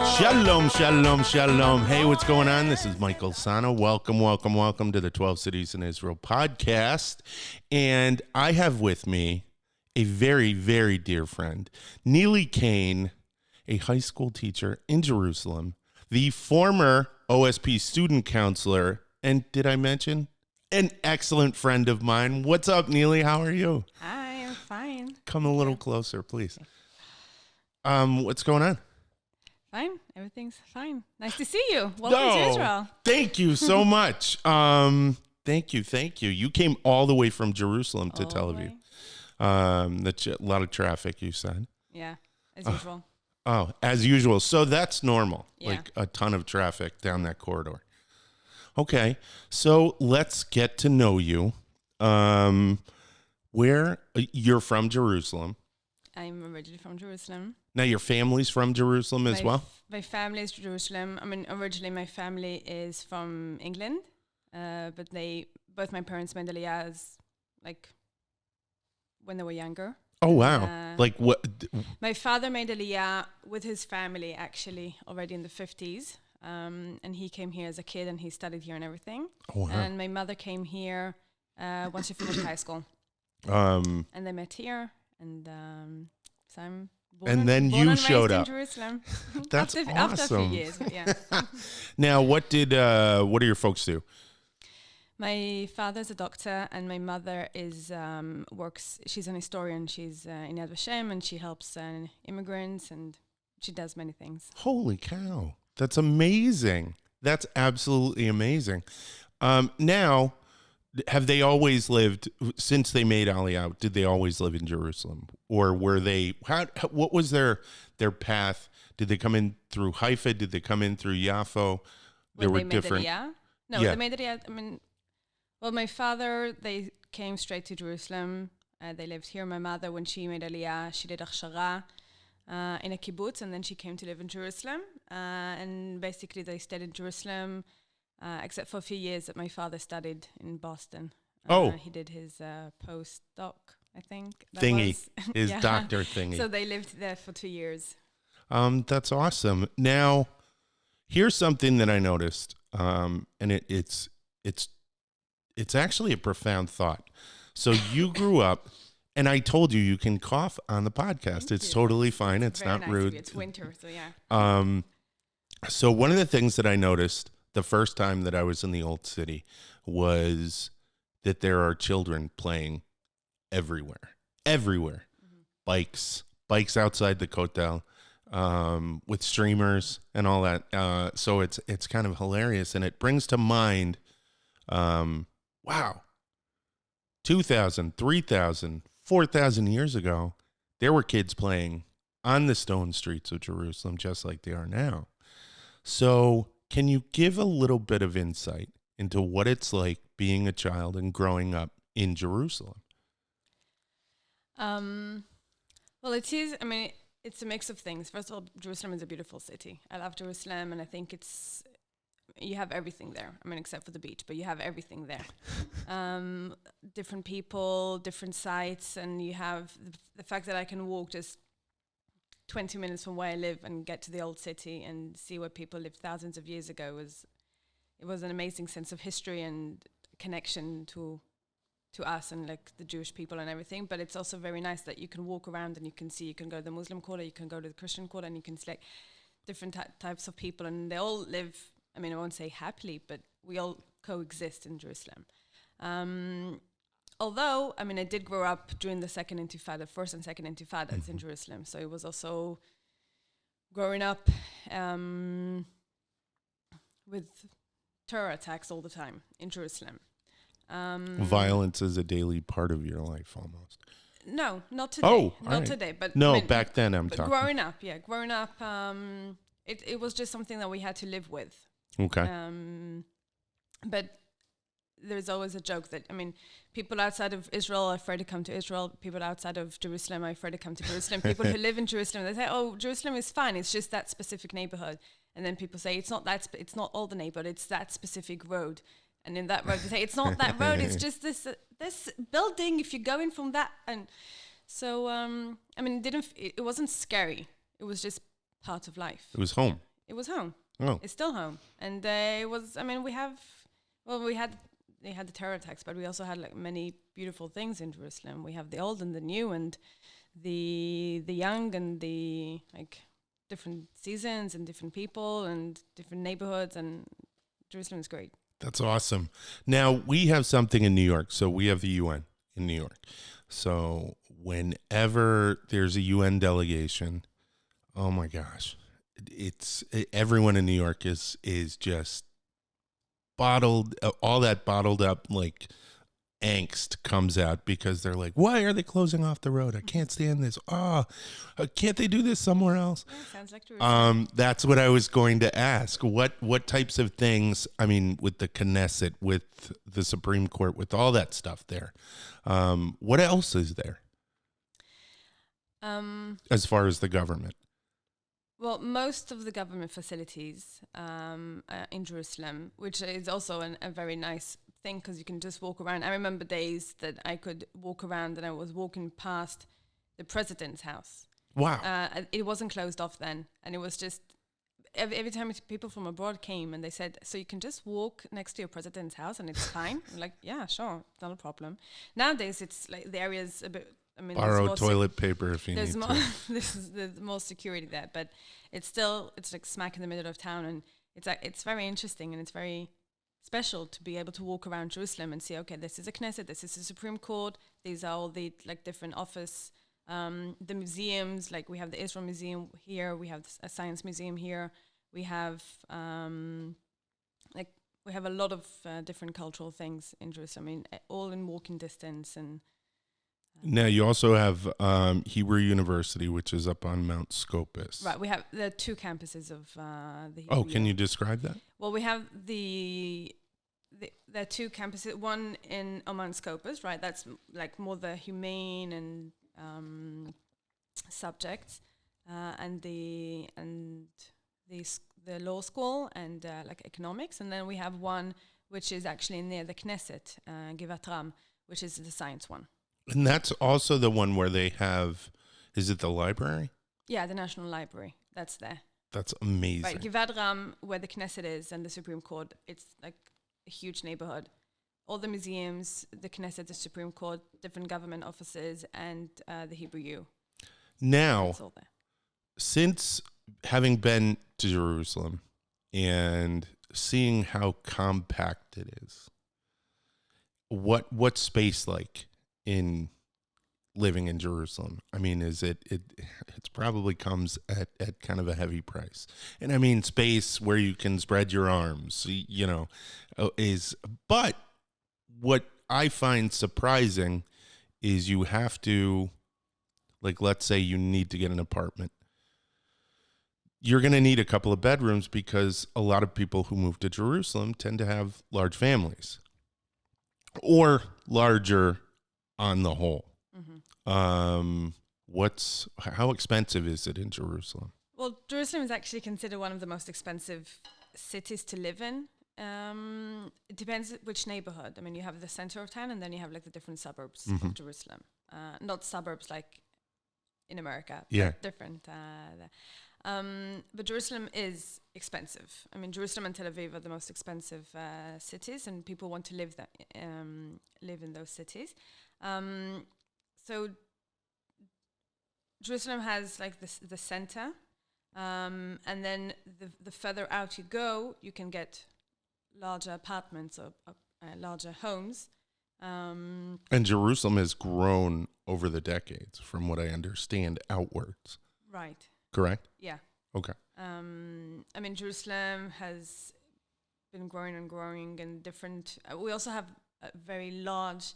Shalom, shalom, shalom. Hey, what's going on? This is Michael Sahno. Welcome to the 12 Cities in Israel podcast. And I have with me a very, very dear friend, Nili Caine, a high school teacher in Jerusalem, the former OSP student counselor, and did I mention, an excellent friend of mine. What's up, Nili? How are you? Hi, I'm fine. Come a little closer, please. What's going on? Fine. Everything's fine. Nice to see you. Welcome to Israel. Thank you so much. Thank you. You came all the way from Jerusalem to Tel Aviv. A lot of traffic, you said. Yeah, as usual. As usual. So that's normal. Yeah. Like a ton of traffic down that corridor. Okay, so let's get to know you. Where you're from Jerusalem. I'm originally from Jerusalem. Now your family's from Jerusalem as well? My family is Jerusalem. I mean, originally my family is from England, but both my parents made Aliyah like when they were younger. Oh, wow. Like what? My father made Aliyah with his family actually already in the 50s. And he came here as a kid and he studied here and everything. Oh, wow. And my mother came here once she finished high school. And they met here. And so I'm then you showed up. In Jerusalem. That's after awesome. a few years, but yeah. Now, what do your folks do? My father's a doctor, and my mother works. She's an historian. She's in Yad Vashem, and she helps immigrants, and she does many things. Holy cow! That's amazing. That's absolutely amazing. Now, have they always lived, since they made Aliyah, did they always live in Jerusalem? Or were they, what was their path? Did they come in through Haifa? Did they come in through Yafo? They made Aliyah? No, yeah. They made Aliyah. I mean, well, my father, they came straight to Jerusalem. They lived here. My mother, when she made Aliyah, she did Achshara in a kibbutz, and then she came to live in Jerusalem. And basically, they stayed in Jerusalem. Except for a few years that my father studied in Boston. He did his postdoc, I think. His doctor thingy. So they lived there for 2 years. That's awesome. Now, here's something that I noticed, and it's actually a profound thought. So you grew up, and I told you can cough on the podcast. It's totally fine. It's not rude. It's winter, so yeah. So one of the things that I noticed the first time that I was in the old city was that there are children playing everywhere. Mm-hmm. Bikes outside the kotel, with streamers and all that. So it's kind of hilarious, and it brings to mind, wow, 2,000, 3,000, 4,000 years ago, there were kids playing on the stone streets of Jerusalem just like they are now. So can you give a little bit of insight into what it's like being a child and growing up in Jerusalem? Well, it is. I mean, it's a mix of things. First of all, Jerusalem is a beautiful city. I love Jerusalem, and I think you have everything there. I mean, except for the beach, but you have everything there. Different people, different sites, and you have the fact that I can walk just 20 minutes from where I live and get to the old city and see where people lived thousands of years ago. It was an amazing sense of history and connection to us and like the Jewish people and everything. But it's also very nice that you can walk around and you can go to the Muslim quarter, you can go to the Christian quarter, and you can select different types of people, and they all live, I mean, I won't say happily, but we all coexist in Jerusalem. Although, I mean, I did grow up during the first and second intifadas in Jerusalem. So it was also growing up with terror attacks all the time in Jerusalem. Violence is a daily part of your life almost. No, not today. Oh, not right. today. But no, I mean, back then I'm talking. Growing up, it was just something that we had to live with. Okay. But there's always a joke that, I mean, people outside of Israel are afraid to come to Israel. People outside of Jerusalem are afraid to come to Jerusalem. People who live in Jerusalem, they say, oh, Jerusalem is fine. It's just that specific neighborhood. And then people say, it's not all the neighborhood. It's that specific road. And in that road, they say, it's not that road. It's just this building. If you go in from that. And so, I mean, it wasn't scary. It was just part of life. It was home. it was home. Oh, It's still home, and it was. I mean, we had the terror attacks, but we also had like many beautiful things in Jerusalem. We have the old and the new, and the young and the like different seasons and different people and different neighborhoods, and Jerusalem is great. that's awesome. Now, we have something in New York. So we have the UN in New York. So whenever there's a UN delegation, oh my gosh, everyone in New York is just bottled, all that bottled up like angst comes out because they're like, why are they closing off the road? I can't stand this. Can't they do this somewhere else? Yeah, sounds like Jerusalem. That's what I was going to ask. What types of things, I mean, with the Knesset, with the Supreme Court, with all that stuff there, what else is there as far as the government? Well, most of the government facilities in Jerusalem, which is also a very nice thing because you can just walk around. I remember days that I could walk around and I was walking past the president's house. Wow. It wasn't closed off then. And it was just, every time people from abroad came and they said, so you can just walk next to your president's house and it's fine? I'm like, yeah, sure, not a problem. Nowadays, it's like the area's a bit, I mean, Borrow toilet paper if you need more, to. there's more security there, but it's like smack in the middle of town, and it's very interesting and it's very special to be able to walk around Jerusalem and see, okay, this is a Knesset, this is the Supreme Court, these are all the like different office, the museums, like we have the Israel Museum here, we have a science museum here, we have we have a lot of different cultural things in Jerusalem, I mean, all in walking distance. And now you also have Hebrew University, which is up on Mount Scopus. right, we have the two campuses of the Oh, Hebrew can you describe that? Well, we have the two campuses, one on Mount Scopus, right? That's like more the humane and subjects, and the law school and like economics, and then we have one which is actually near the Knesset, Givat Ram, which is the science one. And that's also the one where they have, is it the library? Yeah, the National Library. That's there. That's amazing. Right, Givat Ram, where the Knesset is and the Supreme Court, it's like a huge neighborhood. All the museums, the Knesset, the Supreme Court, different government offices, and the Hebrew U. Now, It's all there. since having been to Jerusalem and seeing how compact it is, what's space like in living in Jerusalem? I mean, is it probably comes at kind of a heavy price. And I mean, space where you can spread your arms, you know, but what I find surprising is you have to, like, let's say you need to get an apartment. You're going to need a couple of bedrooms because a lot of people who move to Jerusalem tend to have large families or larger on the whole. Mm-hmm. How expensive is it in Jerusalem? Well, Jerusalem is actually considered one of the most expensive cities to live in. It depends which neighborhood. I mean, you have the center of town, and then you have like the different suburbs of Jerusalem. Not suburbs like in America. Yeah. Different. But Jerusalem is expensive. I mean, Jerusalem and Tel Aviv are the most expensive cities, and people want to live in those cities. So Jerusalem has like the center, and then the further out you go, you can get larger apartments or larger homes. And Jerusalem has grown over the decades, from what I understand, outwards. Right. Correct? Yeah. Okay. I mean, Jerusalem has been growing and different. We also have very large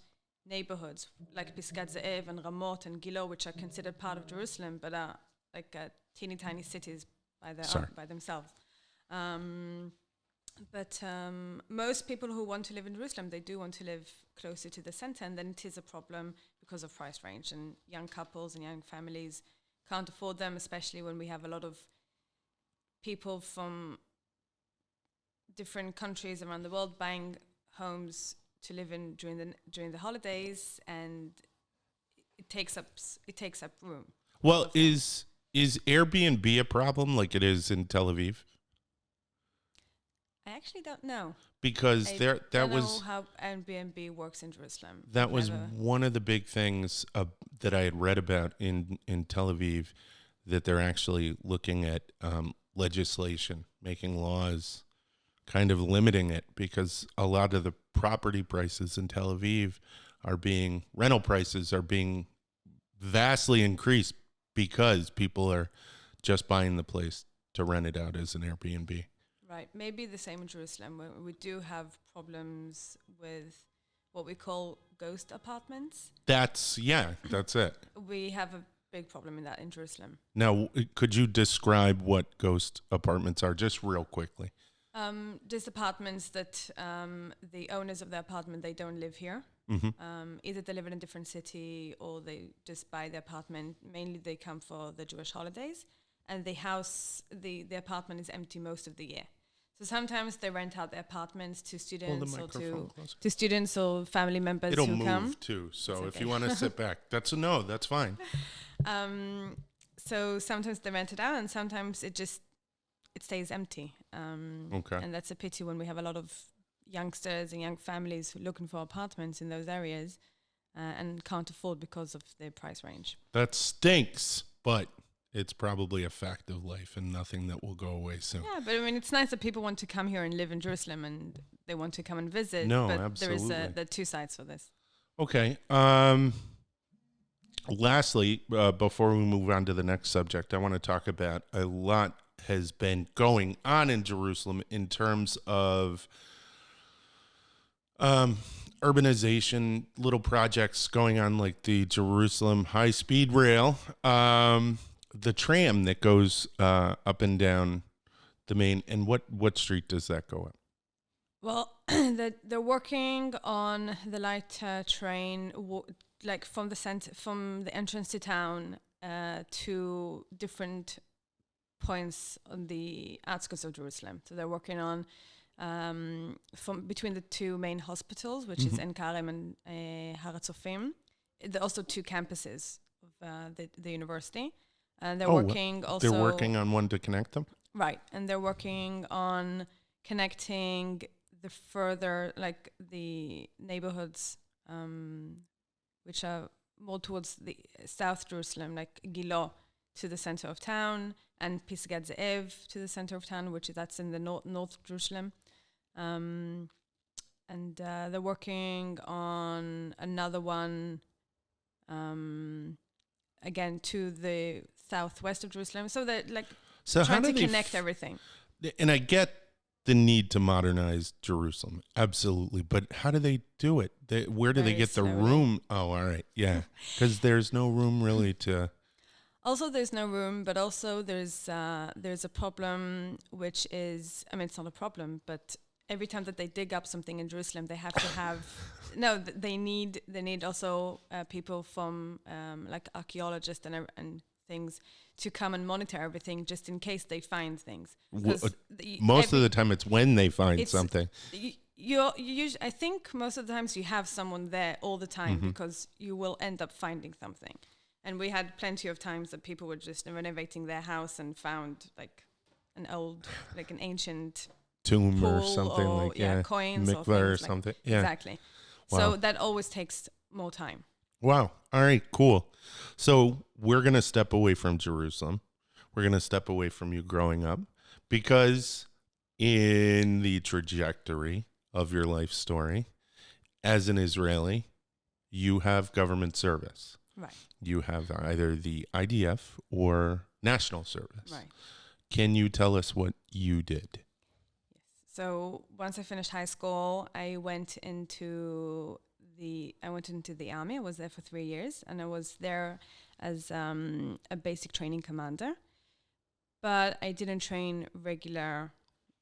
neighborhoods like Pisgat Ze'ev and Ramot and Gilo, which are considered part of Jerusalem, but are like teeny tiny cities by themselves. But most people who want to live in Jerusalem, they do want to live closer to the center, and then it is a problem because of price range, and young couples and young families can't afford them, especially when we have a lot of people from different countries around the world buying homes to live in during the holidays, and it takes up room. Well, is Airbnb a problem like it is in Tel Aviv? actually don't know. Because I that don't know was how Airbnb works in Jerusalem. that I've was never- one of the big things that I had read about in Tel Aviv, that they're actually looking at legislation, making laws, kind of limiting it, because a lot of the property prices in Tel Aviv rental prices are being vastly increased because people are just buying the place to rent it out as an Airbnb. Right. Maybe the same in Jerusalem, where we do have problems with what we call ghost apartments. That's it. We have a big problem in that in Jerusalem. Now, could you describe what ghost apartments are, just real quickly? Just apartments that the owners of the apartment, they don't live here. Mm-hmm. Either they live in a different city or they just buy the apartment. Mainly they come for the Jewish holidays, and the apartment is empty most of the year. So sometimes they rent out their apartments to students or to students or family members It'll who move come. too, so It's if okay. you want to sit back, that's fine. So sometimes they rent it out, and sometimes it stays empty. Okay. And that's a pity when we have a lot of youngsters and young families who are looking for apartments in those areas and can't afford because of their price range. That stinks, but it's probably a fact of life and nothing that will go away soon. Yeah, but I mean, it's nice that people want to come here and live in Jerusalem and they want to come and visit. No, but absolutely. there are two sides for this. Okay. Lastly, before we move on to the next subject, I want to talk about a lot has been going on in Jerusalem in terms of urbanization, little projects going on like the Jerusalem high-speed rail, the tram that goes up and down the main. And what street does that go up? Well, they're working on the light train, like from the entrance to town to different points on the outskirts of Jerusalem. So they're working on from between the two main hospitals, which is En Karem and Har HaTzofim. There are also two campuses of the university, and they're working also. They're working on one to connect them. Right, and they're working on connecting the further, like the neighborhoods, which are more towards the South Jerusalem, like Gilo, to the center of town, and Pisgat Ze'ev to the center of town, that's in the North Jerusalem. And they're working on another one, again, to the southwest of Jerusalem. So they're trying to connect everything. And I get the need to modernize Jerusalem, absolutely. But how do they do it? Where do they get the room? Oh, all right, yeah, because there's no room really to. Also, there's no room, but also there's a problem, which is, I mean, it's not a problem, but every time that they dig up something in Jerusalem, they have to have they need also people from like archaeologists and things to come and monitor everything, just in case they find things. Most of the time, it's when they find something. You usually, I think most of the times you have someone there all the time because you will end up finding something. And we had plenty of times that people were just renovating their house and found like an ancient tomb pool or something coins mikveh or or something. Yeah, exactly. Wow. So that always takes more time. Wow. All right, cool. So we're going to step away from Jerusalem. We're going to step away from you growing up, because in the trajectory of your life story as an Israeli, you have government service. Right. You have either the IDF or national service. Right. Can you tell us what you did? Yes. So once I finished high school, I went into the army. I was there for 3 years, and I was there as a basic training commander. But I didn't train regular.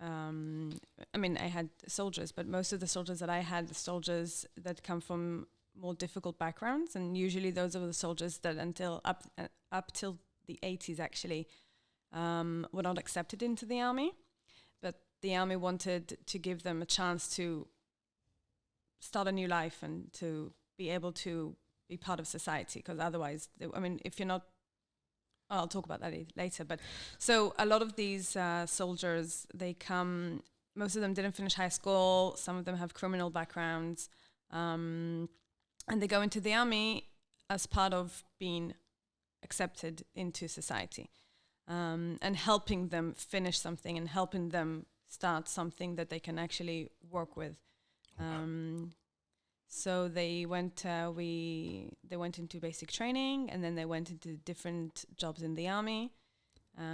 I mean, I had soldiers, but most of the soldiers that I had, the soldiers that come from more difficult backgrounds, and usually those are the soldiers that until up till the 80s actually were not accepted into the army. But the army wanted to give them a chance to start a new life and to be able to be part of society, because otherwise, if you're not, I'll talk about that later. But so a lot of these soldiers, they come most of them didn't finish high school. Some of them have criminal backgrounds. And they go into the army as part of being accepted into society, and helping them finish something and helping them start something that they can actually work with. So they went into basic training, and then they went into different jobs in the army. So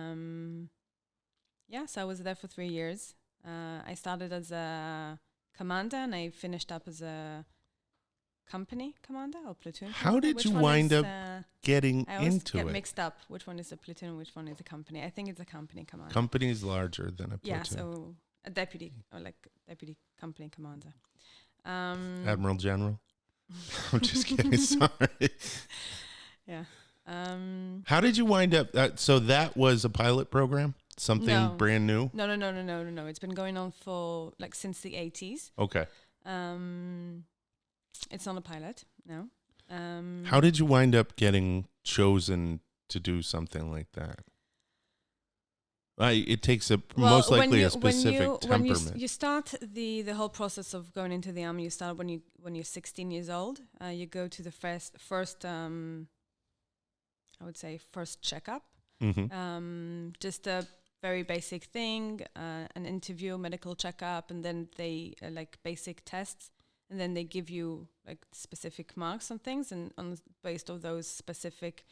I was there for 3 years. I started as a commander, and I finished up as a company commander or platoon. How did you wind up getting I always into get it? mixed up. Which one is a platoon? Which one is a company? I think it's a company commander. Company is larger than a platoon. Yeah, so a deputy, or like deputy company commander. Admiral General? I'm just kidding. Sorry. Yeah. How did you wind up? So that was a pilot program? Something brand new? No. It's been going on for like since the 80s. Okay. It's not a pilot, no. How did you wind up getting chosen to do something like that? It takes most likely a specific temperament. When you start the whole process of going into the army, you start when you're 16 years old. You go to the first I would say first checkup. Mm-hmm. Just a very basic thing, an interview, medical checkup, and then they like basic tests, and then they give you like specific marks on things, and based on those specific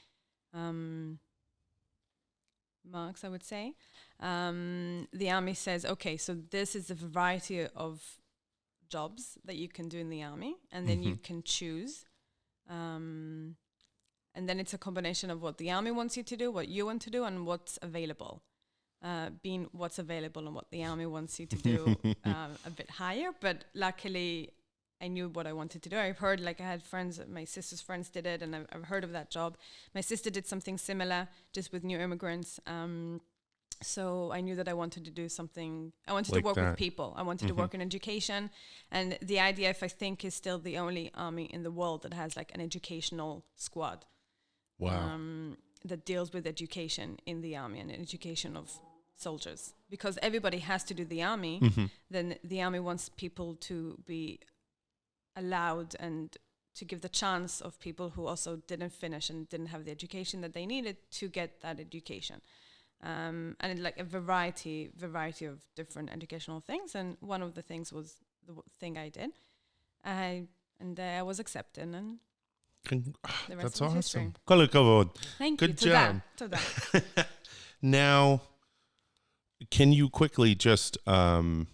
marks, I would say, the army says, okay, so this is a variety of jobs that you can do in the army, and then you can choose. And then it's a combination of what the army wants you to do, what you want to do, and what's available. Being what's available and what the army wants you to do a bit higher. But luckily, I knew what I wanted to do. I've heard, like I had friends, my sister's friends did it, and I've heard of that job. My sister did something similar, just with new immigrants. So I knew that I wanted to do something. I wanted to work with people. I wanted to work in education. And the IDF, I think, is still the only army in the world that has like an educational squad. Wow. That deals with education in the army and education of soldiers. Because everybody has to do the army, then the army wants people to be allowed and to give the chance of people who also didn't finish and didn't have the education that they needed to get that education. And like a variety of different educational things. And one of the things was the thing I did. I was accepted, and the rest that's was history. awesome. Thank Good you. job. Now, can you quickly just go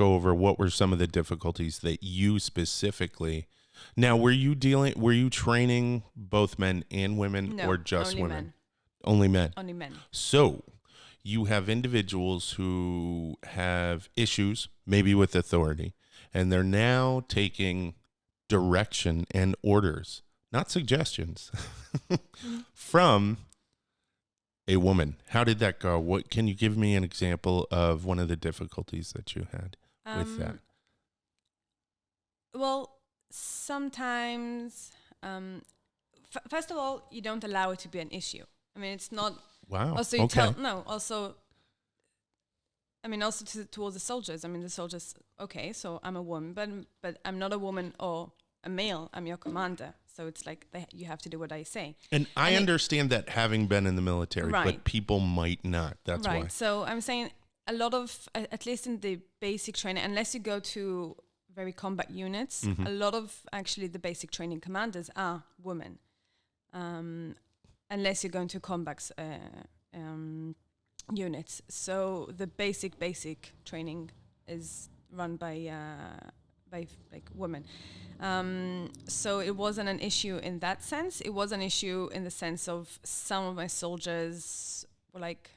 over what were some of the difficulties that you specifically? Now, were you training both men and women, or just only women? Men. Only men. Only men. So you have individuals who have issues, maybe with authority, and they're now taking direction and orders, not suggestions, from a woman. How did that go? What can you give me an example of one of the difficulties that you had with that? Well, sometimes, first of all, you don't allow it to be an issue. I mean, it's not. Wow. Also, you tell no. Also, I mean, also towards the soldiers. I mean, the soldiers. Okay, so I'm a woman, but I'm not a woman or a male. I'm your commander. So it's like you have to do what I say. And I understand that, having been in the military, but people might not. That's why. Right. So I'm saying a lot of, at least in the basic training, unless you go to very combat units, a lot of actually the basic training commanders are women. Unless you're going to combat units. So the basic training is run by like women. So it wasn't an issue in that sense. It was an issue in the sense of some of my soldiers were like,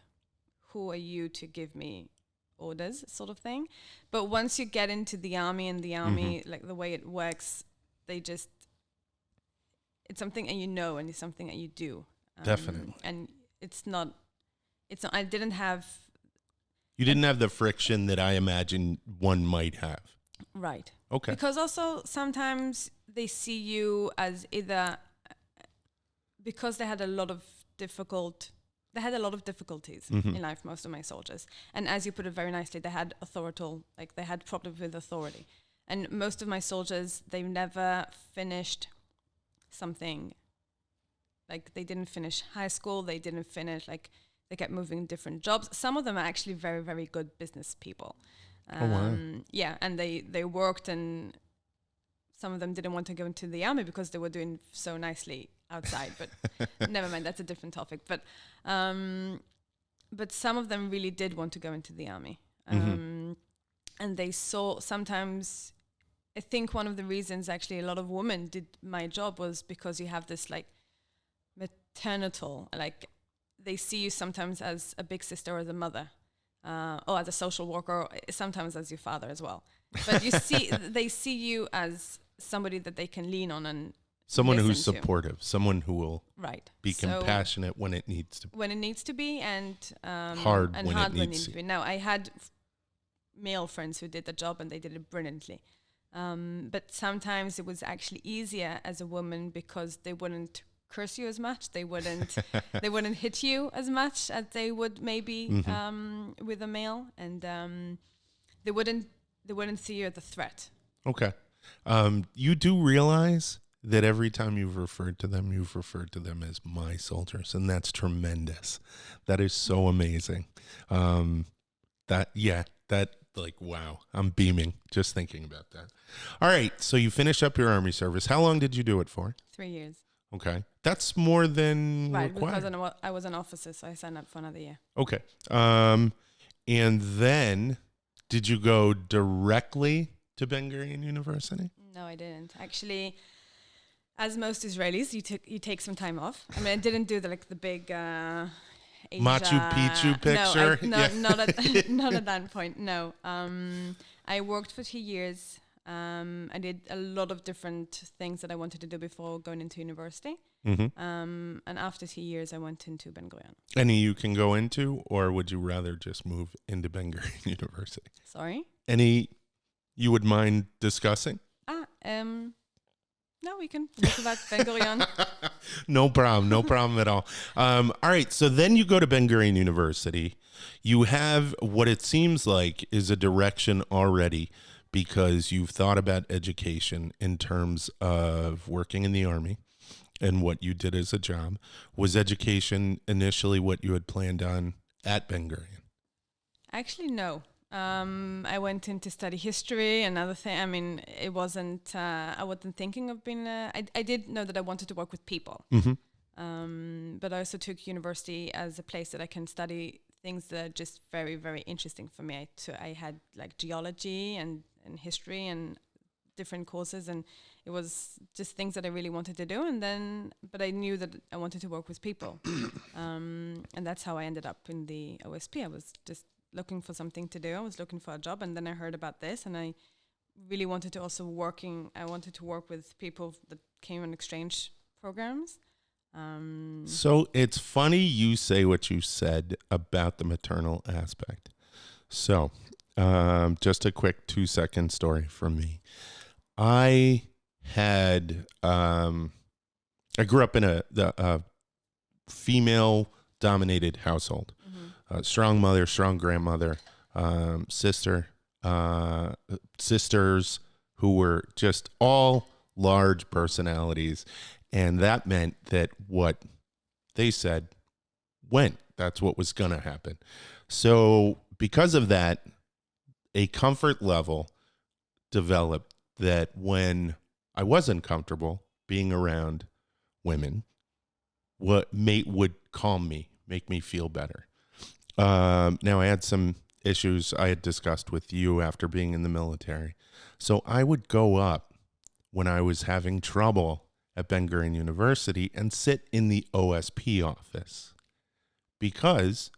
who are you to give me orders, sort of thing. But once you get into the army, and the army, like the way it works, it's something and and it's something that you do. Definitely. And it's not, I didn't have. You didn't have the friction that I imagine one might have. Right. Okay. Because also sometimes they see you as either, because they had a lot of difficult they had a lot of difficulties in life, most of my soldiers. And as you put it very nicely, they had they had problems with authority. And most of my soldiers, they never finished something. Like they didn't finish high school, they didn't finish, like they kept moving different jobs. Some of them are actually very, very good business people. Wow. Yeah, and they worked, and some of them didn't want to go into the army because they were doing so nicely outside, but never mind, that's a different topic. But some of them really did want to go into the army. And they saw sometimes, I think one of the reasons actually a lot of women did my job was because you have this like maternal, like they see you sometimes as a big sister or as a mother, or as a social worker, or sometimes as your father as well. But they see you as somebody that they can lean on and someone who's listen to. supportive, someone who will be So compassionate when it needs to be. When it needs to be, and hard when it needs to be. Now, I had male friends who did the job and they did it brilliantly. But sometimes it was actually easier as a woman because they wouldn't curse you as much. They wouldn't hit you as much as they would maybe with a male, and they wouldn't see you as a threat. Okay. You do realize that every time you've referred to them as my soldiers, and that's tremendous. That is so amazing. Wow, I'm beaming just thinking about that. All right, so you finish up your Army service. How long did you do it for? 3 years. Okay, that's more than required. Because I was an officer, so I signed up for another year. Okay, and then did you go directly to Ben Gurion University? No, I didn't. Actually, as most Israelis, you take some time off. I mean, I didn't do the big Asia. Machu Picchu picture. Not at that point. No. I worked for 2 years. I did a lot of different things that I wanted to do before going into university. And after 2 years, I went into Ben Gurion. Any you can go into, or would you rather just move into Ben Gurion University? Sorry? Any you would mind discussing? No, we can talk about Ben Gurion. No problem at all. All right, so then you go to Ben Gurion University. You have what it seems like is a direction already because you've thought about education in terms of working in the Army and what you did as a job. Was education initially what you had planned on at Ben Gurion? Actually, no. I went in to study history and other thing. I mean, it wasn't. I wasn't thinking of being. I did know that I wanted to work with people. But I also took university as a place that I can study things that are just very, very interesting for me. I had like geology and history and different courses, and it was just things that I really wanted to do. But I knew that I wanted to work with people, and that's how I ended up in the OSP. I was just looking for something to do. I was looking for a job, and then I heard about this, and I really wanted to also I wanted to work with people that came on exchange programs. So it's funny you say what you said about the maternal aspect. So just a quick 2-second story from me. I grew up in a female-dominated household. Strong mother, strong grandmother, sisters who were just all large personalities. And that meant that what they said went. That's what was going to happen. So because of that, a comfort level developed that when I wasn't comfortable being around women, what mate would calm me, make me feel better. Now, I had some issues I had discussed with you after being in the military. So I would go up when I was having trouble at Ben Gurion University and sit in the OSP office because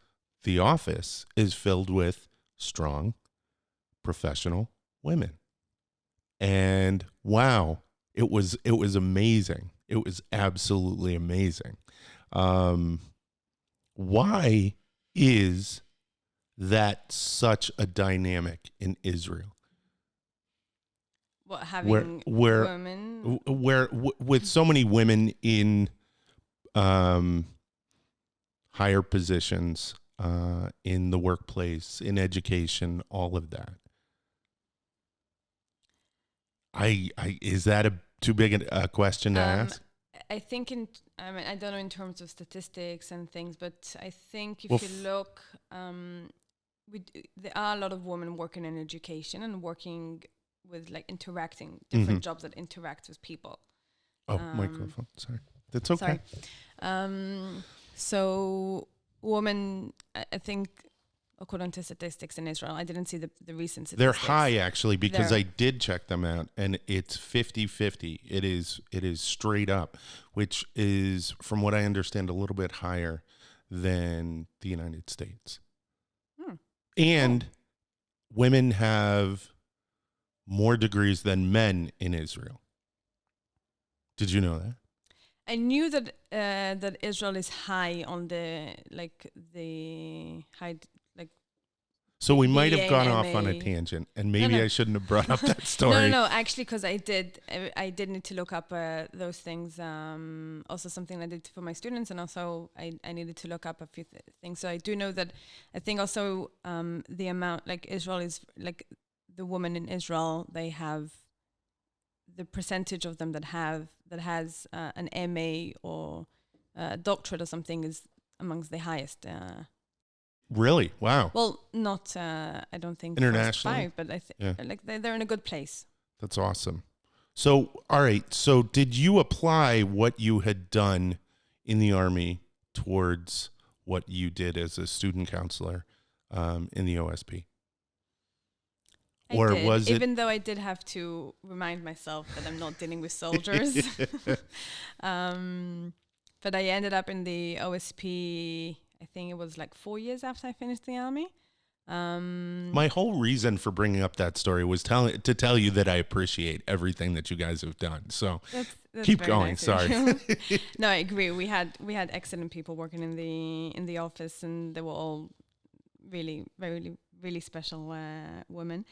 the office is filled with strong, professional women. And wow, it was amazing. It was absolutely amazing. Why is that such a dynamic in Israel? What, having women? With so many women in higher positions in the workplace, in education, all of that. Is that a too big a question to ask? I think I mean, I don't know in terms of statistics and things, but I think if Well, you look, there are a lot of women working in education and working with like interacting different jobs that interact with people. Oh, microphone. Sorry. That's okay. Sorry. So women, I think, according to statistics in Israel, I didn't see the recent statistics. They're high, actually, because I did check them out, and it's 50-50. It is straight up, which is, from what I understand, a little bit higher than the United States. And women have more degrees than men in Israel. Did you know that? I knew that that Israel is high on the high. So we might have gone off on a tangent, and maybe I shouldn't have brought up that story. No, actually, because I did need to look up those things. Also, something I did for my students, and also I needed to look up a few things. So I do know that. I think also the amount, like Israel is like the women in Israel, they have the percentage of them that has an MA or a doctorate or something is amongst the highest. Really? Wow. Well, not, I don't think internationally, 5, but I think like they're in a good place. That's awesome. So, all right. So did you apply what you had done in the Army towards what you did as a student counselor in the OSP? Or did, was it? Even though I did have to remind myself that I'm not dealing with soldiers. But I ended up in the OSP, I think it was like 4 years after I finished the Army. My whole reason for bringing up that story was to tell you that I appreciate everything that you guys have done. So that's keep going. Nice. Sorry. No, I agree. We had excellent people working in the office, and they were all really, really special women.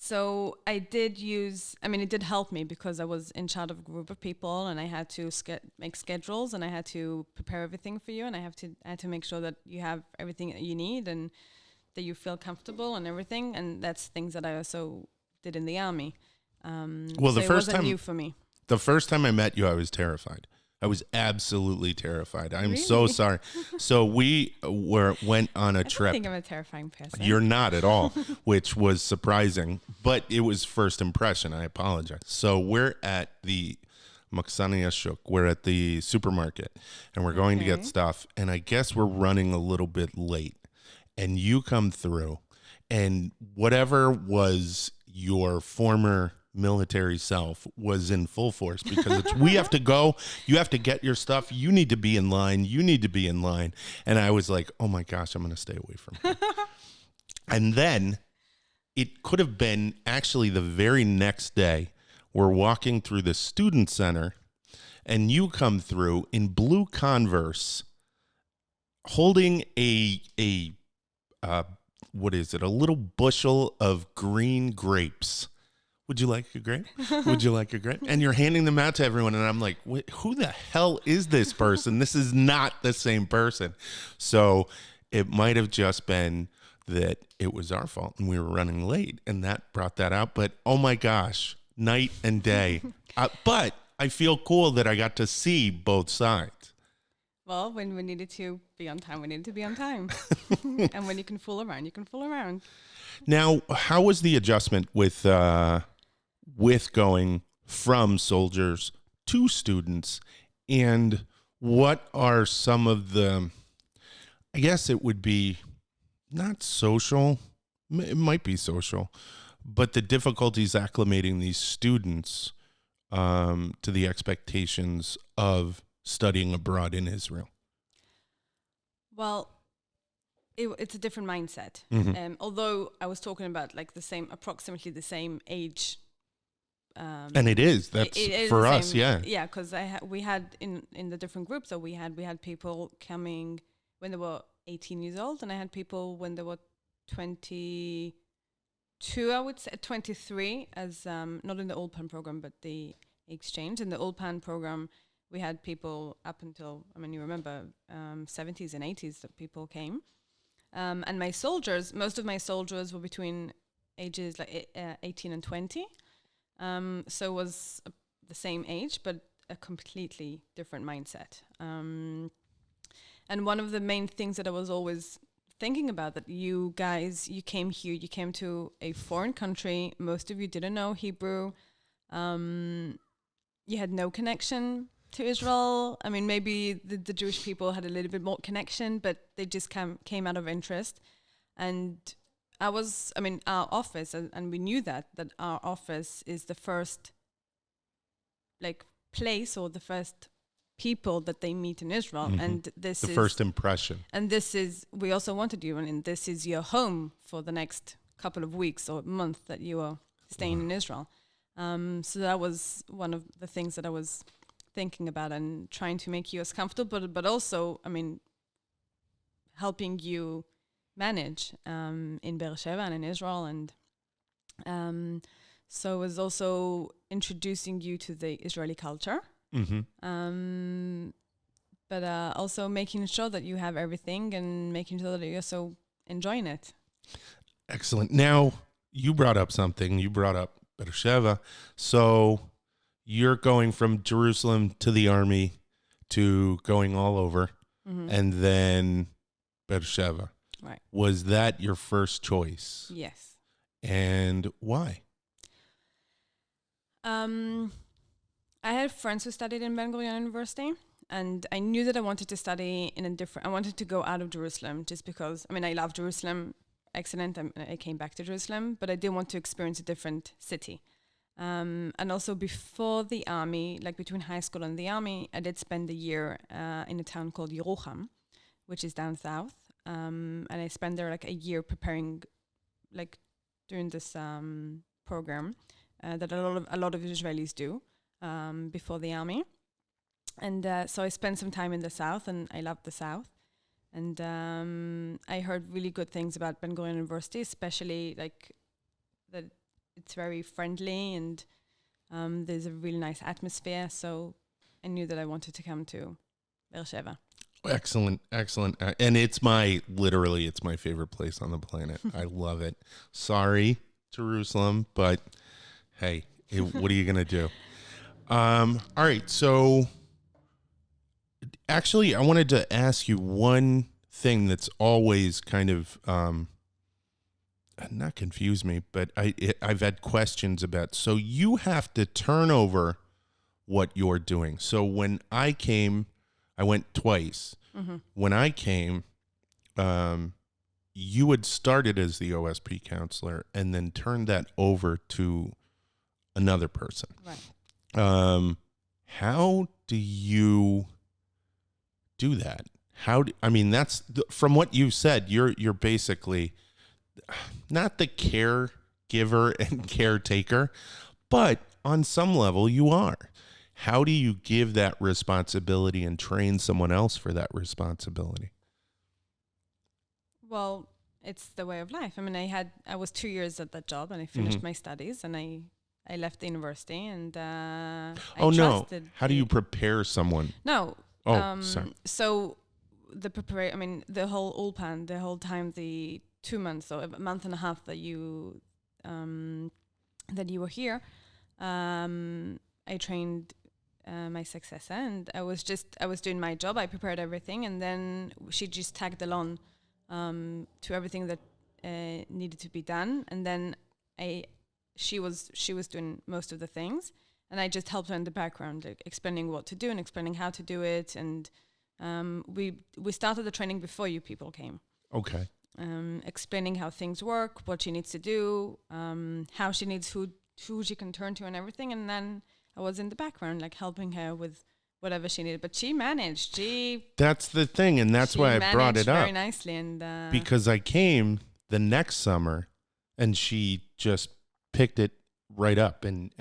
So I did it did help me because I was in charge of a group of people, and I had to make schedules, and I had to prepare everything for you, and I had to make sure that you have everything that you need and that you feel comfortable and everything. And that's things that I also did in the Army. Well, the first time, new for me. The first time I met you, I was terrified. I was absolutely terrified. I'm so sorry. So we went on a trip. I think I'm a terrifying person. You're not at all, which was surprising, but it was first impression. I apologize. So we're at the Maksani Ashuk. We're at the supermarket, and we're going to get stuff, and I guess we're running a little bit late. And you come through, and whatever was your former military self was in full force, because we have to go, you have to get your stuff, you need to be in line, and I was like, oh my gosh, I'm going to stay away from her. And then it could have been actually the very next day, we're walking through the student center, and you come through in blue Converse holding a what is it, a little bushel of green grapes. Would you like a grape? Would you like a grape? And you're handing them out to everyone. And I'm like, who the hell is this person? This is not the same person. So it might have just been that it was our fault and we were running late, and that brought that out. But oh my gosh, night and day. But I feel cool that I got to see both sides. Well, when we needed to be on time, we needed to be on time. And when you can fool around, you can fool around. Now, how was the adjustment with going from soldiers to students, and what are some of the, I guess it would be not social, it might be social, but the difficulties acclimating these students to the expectations of studying abroad in Israel? Well, it's a different mindset. Although I was talking about like approximately the same age. And it is. That's it is for us, yeah. Yeah, because we had in the different groups, so we had people coming when they were 18 years old, and I had people when they were 22, I would say 23, as not in the Ulpan program, but the exchange. In the Ulpan program, we had people up until, I mean, you remember, 70s and 80s that people came. And my soldiers, most of my soldiers were between ages like 18 and 20. So it was the same age, but a completely different mindset. And one of the main things that I was always thinking about, that you guys, you came here, you came to a foreign country. Most of you didn't know Hebrew. You had no connection to Israel. I mean, maybe the Jewish people had a little bit more connection, but they just came out of interest. And our office, and we knew that our office is the first like place or the first people that they meet in Israel. And this is the first impression. And this is, we also wanted you, and this is your home for the next couple of weeks or month that you are staying in Israel. So that was one of the things that I was thinking about, and trying to make you as comfortable, but also, I mean, helping you manage in Beersheba and in Israel. And so it was also introducing you to the Israeli culture. But also making sure that you have everything, and making sure that you're also enjoying it. Excellent. Now, you brought up something. You brought up Beersheba. So you're going from Jerusalem to the army to going all over, and then Beersheba. Right. Was that your first choice? Yes. And why? I had friends who studied in Ben Gurion University, and I knew that I wanted to study I wanted to go out of Jerusalem, just because, I mean, I love Jerusalem, excellent, I came back to Jerusalem, but I did want to experience a different city. And also before the army, like between high school and the army, I did spend a year in a town called Yerucham, which is down south. And I spent there like a year preparing, like doing this program that a lot of Israelis do before the army. And so I spent some time in the south, and I loved the south. And I heard really good things about Ben Gurion University, especially like that it's very friendly, and there's a really nice atmosphere. So I knew that I wanted to come to Beersheba. Excellent, excellent. And it's my favorite place on the planet. I love it. Sorry, Jerusalem, but hey, what are you going to do? All right. So actually, I wanted to ask you one thing that's always kind of, not confused me, but I've had questions about. So you have to turn over what you're doing. So when I came, I went twice. When I came, you had started as the OSP counselor and then turned that over to another person. Right. How do you do that? That's from what you said, you're basically not the caregiver and caretaker, but on some level you are. How do you give that responsibility and train someone else for that responsibility? Well, it's the way of life. I mean, I was 2 years at that job, and I finished my studies, and I left the university, and I trusted. How do you prepare someone? No. Sorry. So the whole ulpan, the whole time, the 2 months, so a month and a half that you were here, I trained my successor, and I was doing my job. I prepared everything, and then she just tagged along to everything that needed to be done, and then she was doing most of the things, and I just helped her in the background, like explaining what to do and explaining how to do it. And we started the training before you people came. Okay. Explaining how things work, what she needs to do, how she needs who she can turn to, and everything. And then I was in the background, like helping her with whatever she needed. But she managed. That's the thing, and that's why I brought it up very nicely. And because I came the next summer, and she just picked it right up. And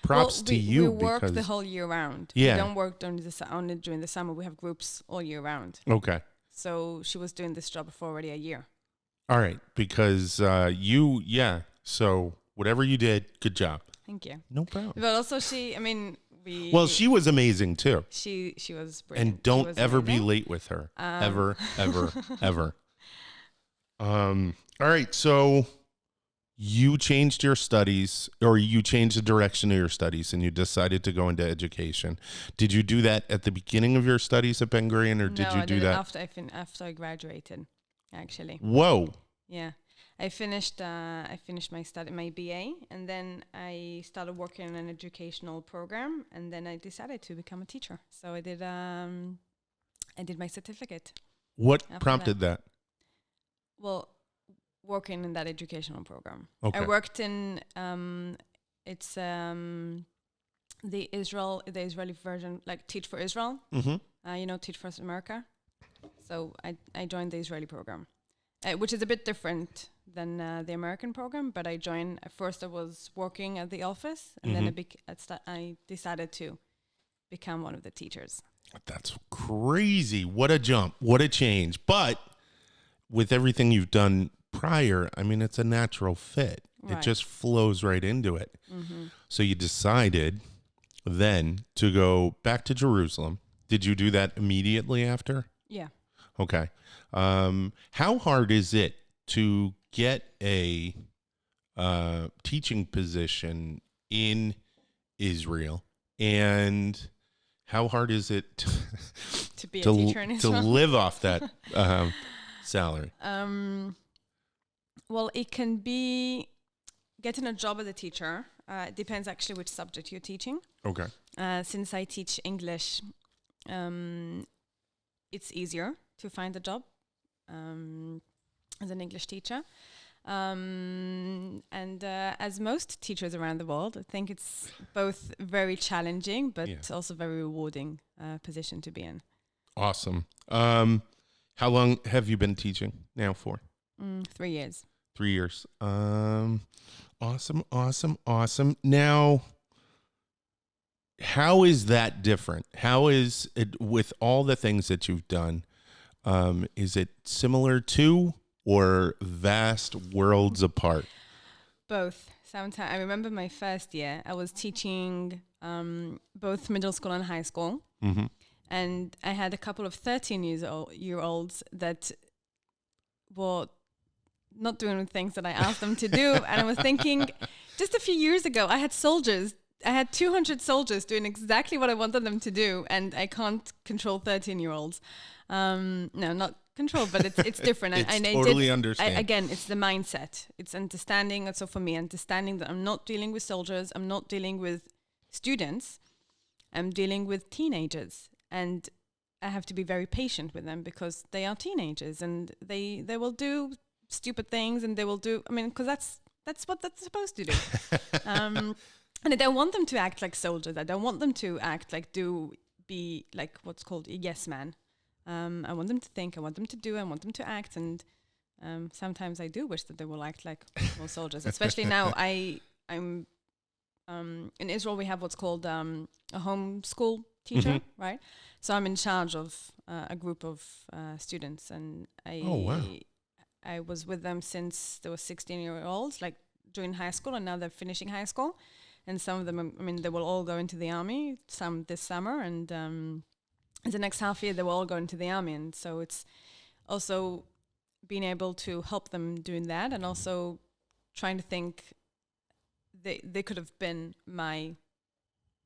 props to you. We work the whole year round. Yeah. We don't work only during the summer. We have groups all year round. Okay. So she was doing this job for already a year. All right, because so whatever you did, good job. Thank you. No problem. But also Well, she was amazing too. She was brilliant. And don't ever be late with her. Ever, ever, ever. All right. So you changed your studies, or you changed the direction of your studies, and you decided to go into education. Did you do that at the beginning of your studies at Ben Gurion, or did you do that after I graduated? Actually. Whoa. Yeah. I finished my BA, and then I started working in an educational program, and then I decided to become a teacher. So I did my certificate. What prompted that? Well, working in that educational program. Okay. I worked in the Israeli version, like Teach for Israel. Mm-hmm. Teach for America. So I joined the Israeli program, which is a bit different than the American program. But I joined. At first, I was working at the office, and then I decided to become one of the teachers. That's crazy. What a jump. What a change. But with everything you've done prior, I mean, it's a natural fit. Right. It just flows right into it. Mm-hmm. So you decided then to go back to Jerusalem. Did you do that immediately after? Yeah. Okay. How hard is it to get a teaching position in Israel? And how hard is it to be a teacher in Israel? To live off that salary? Well, it can be getting a job as a teacher. It depends actually which subject you're teaching. Okay. Since I teach English, it's easier to find a job as an English teacher. And as most teachers around the world, I think it's both very challenging, but also very rewarding position to be in. Awesome. How long have you been teaching now for? 3 years. 3 years. Awesome. Now, how is that different? How is it with all the things that you've done? Is it similar to or vast worlds apart? Both. Sometimes I remember my first year, I was teaching both middle school and high school. Mm-hmm. And I had a couple of 13-year-olds that were not doing the things that I asked them to do. And I was thinking, just a few years ago, I had 200 soldiers doing exactly what I wanted them to do. And I can't control 13-year-olds. No, not control, but it's different. I totally understand. Again, it's the mindset. It's understanding. And so for me, understanding that I'm not dealing with soldiers. I'm not dealing with students. I'm dealing with teenagers. And I have to be very patient with them because they are teenagers and they will do stupid things and they will do, because that's what that's supposed to do. And I don't want them to act like soldiers. I don't want them to act like be like what's called a yes man. I want them to think, I want them to do, I want them to act. And sometimes I do wish that they will act like more soldiers, especially now I'm in Israel, we have what's called a homeschool teacher, right? So I'm in charge of a group of students, and I was with them since they were 16-year-olds, like during high school, and now they're finishing high school. And some of them, they will all go into the army, some this summer, and the next half year they will all go into the army. And so it's also being able to help them doing that, and also trying to think they could have been my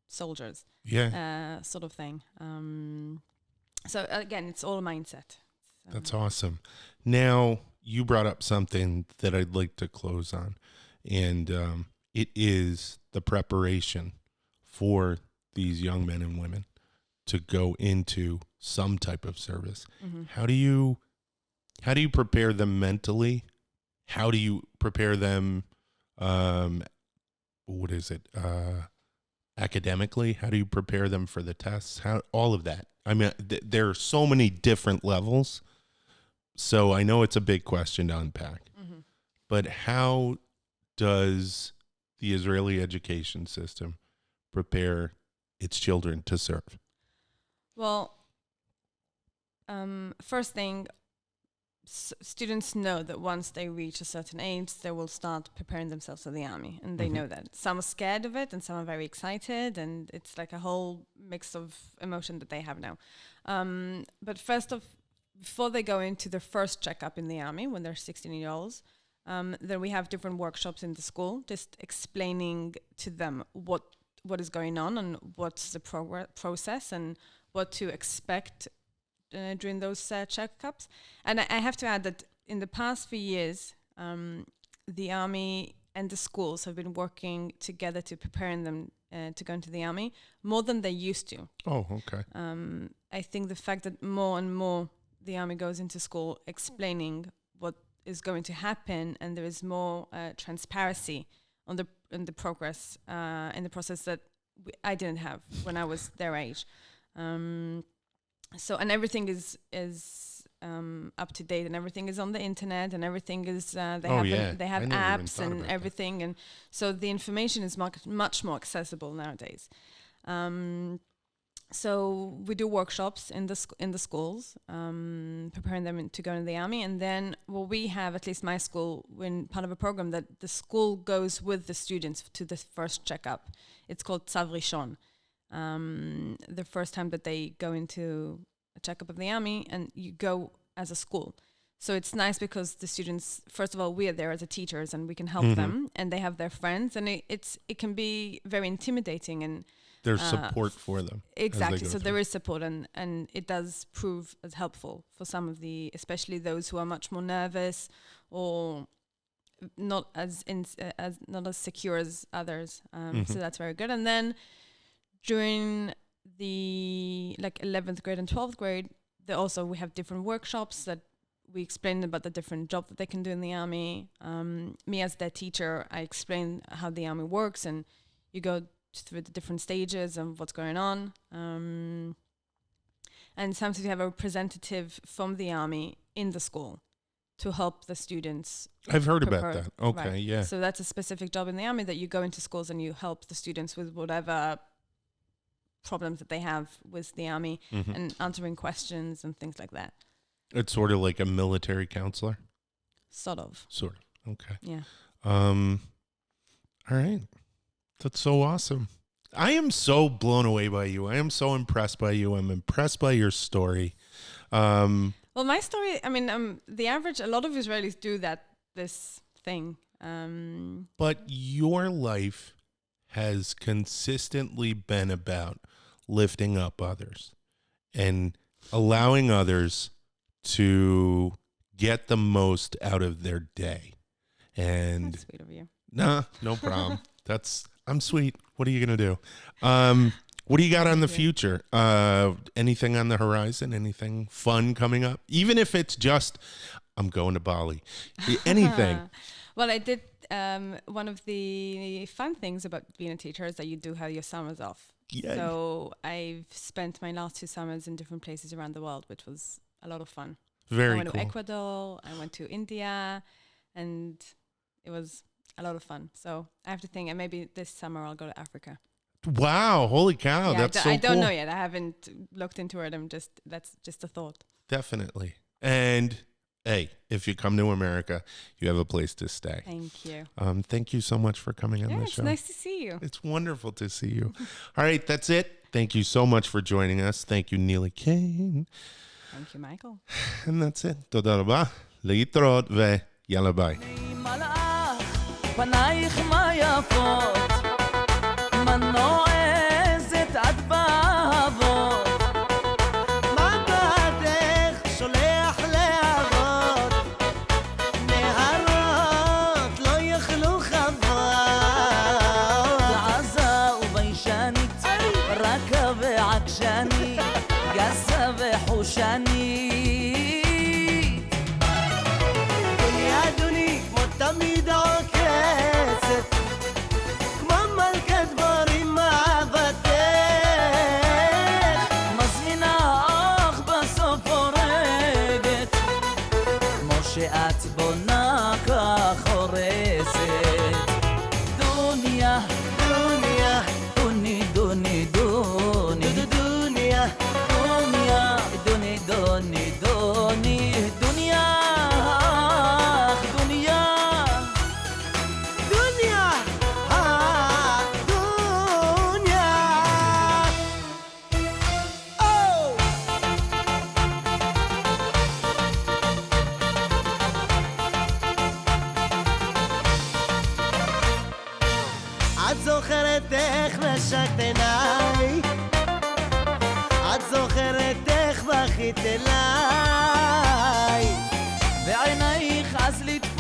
soldiers, sort of thing. So again, it's all a mindset. That's awesome. Now, you brought up something that I'd like to close on, and it is the preparation for these young men and women to go into some type of service. Mm-hmm. How do you prepare them mentally? How do you prepare them academically? How do you prepare them for the tests? All of that. There are so many different levels. So I know it's a big question to unpack. Mm-hmm. But how does the Israeli education system prepare its children to serve? Well, first thing, students know that once they reach a certain age, they will start preparing themselves for the army, and they know that. Some are scared of it, and some are very excited, and it's like a whole mix of emotion that they have now. But before they go into their first checkup in the army, when they're 16-year-olds, then we have different workshops in the school, just explaining to them what is going on and what's the process and what to expect during those checkups. And I have to add that in the past few years, the army and the schools have been working together to preparing them to go into the army more than they used to. Oh, okay. I think the fact that more and more the army goes into school explaining what is going to happen, and there is more transparency on the progress in the process that I didn't have when I was their age. So, and everything is up to date, and everything is on the internet, and everything is they have apps and everything, and so the information is much more accessible nowadays. So we do workshops in the schools, preparing them to go into the army, and then what we have, at least my school, when part of a program that the school goes with the students to the first checkup. It's called Tzav Rishon. The first time that they go into a checkup of the army, and you go as a school. So it's nice because the students, first of all, we are there as teachers, and we can help them, and they have their friends, and it can be very intimidating, and there's support for them. Exactly. So there is support, and it does prove as helpful for some of especially those who are much more nervous or not as secure as others. So that's very good. And then during the 11th grade and 12th grade, we have different workshops that we explain about the different job that they can do in the army. Me as their teacher, I explain how the army works, and you go through the different stages and what's going on. And sometimes we have a representative from the army in the school to help the students. I've heard about that. Okay, right. Yeah. So that's a specific job in the army, that you go into schools and you help the students with whatever problems that they have with the army, and answering questions and things like that. It's sort of like a military counselor? Sort of. Okay. Yeah. All right. That's so awesome. I am so blown away by you. I am so impressed by you. I'm impressed by your story. Well, my story, I mean, a lot of Israelis do this thing. But your life has consistently been about lifting up others and allowing others to get the most out of their day. And that's sweet of you. Nah, no problem. I'm sweet. What are you going to do? What do you got on the future? Anything on the horizon? Anything fun coming up? Even if it's just, I'm going to Bali. Anything. Well, I did. One of the fun things about being a teacher is that you do have your summers off. Yay. So I've spent my last 2 summers in different places around the world, which was a lot of fun. Very cool. I went to Ecuador, I went to India, and it was a lot of fun. So I have to think, and maybe this summer I'll go to Africa. Wow, holy cow, yeah, that's so cool. I don't know yet. I haven't looked into it. That's just a thought. Definitely. And hey, if you come to America, you have a place to stay. Thank you. Thank you so much for coming on the show. It's nice to see you. It's wonderful to see you. All right, that's it. Thank you so much for joining us. Thank you, Nili Caine. Thank you, Michael. And that's it. תודה רבה. להתראות ויאללה ביי. פנייך מה יפות, מנועזת עד באהבות, מבטך שולח להבות, נהרות לא יכלו חוות, עזה וביישנית, רכה ועקשנית, גסה וחושנית, דוני אדוני כמו תמיד עוקצת, כמו מלכת דבורים אהבתך, מזמינה אך בסוף הורגת, כמו שאת בונה כך הורסת. דוניה, דוניה, דוני, דוני, דוני, דוניה, דוניה, דוני, דוני, דוני, דוניה. את זוכרת איך נשקת עיניי, את זוכרת איך בכית אליי, ועינייך אז לתפוס